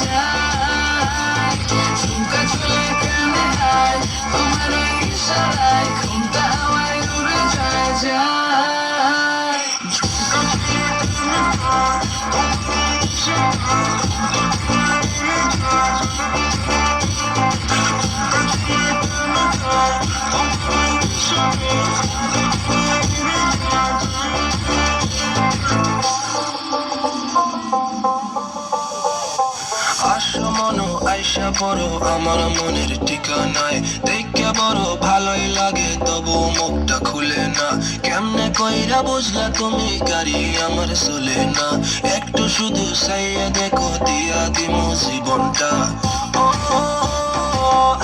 যায় ঝুমকা ঝুলে কানে হায় তোমার ওই ইশারায় ঘুমটা হাওয়ায় উড়ে যায় যায় ঝুমকা ঝুলে কানে হায় তোমার ওই ইশারায় আসো মনো আইসা পড়ো আমার মনের ঠিকানায় দেখে বড় ভালোই লাগে তবু মুখটা খুলে না কেমনে কইরা বুঝলা তুমি গাড়ি আমার চলে না একটু শুধু চাইয়া দেখো দিয়া দিমু জীবনটা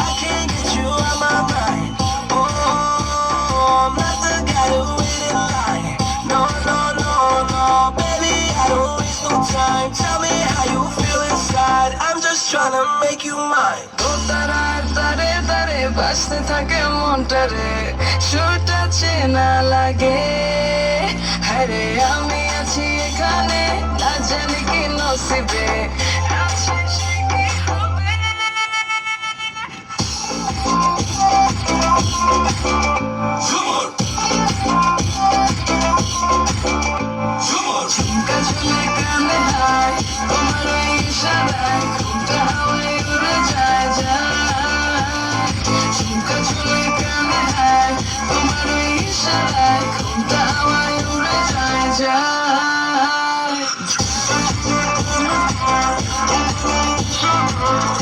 I can't get you out my mind. I'm not the guy who wait in line. No, no, no, no, baby, I don't waste no time. Tell me how you feel inside. I'm just trying to make you mine. তারার তারে তারে বাসতে থাকে মনটারে সুরটা চেনা লাগে হ্যারে আমি আছি এখানে না জানি কি নসিবে আছে সে কি হবে ঝুমকা ঝুলে কানে হায় তোমার ওই ইশারায় ঘুমটা হাওয়ায় উড়ে যায় যায় ঝুমকা ঝুলে কানে হায় তোমার ওই ইশারায় ঘুমটা হাওয়ায় উড়ে যায় যায় ঝুমকা ঝুলে কানে হায় তোমার ওই ইশারায়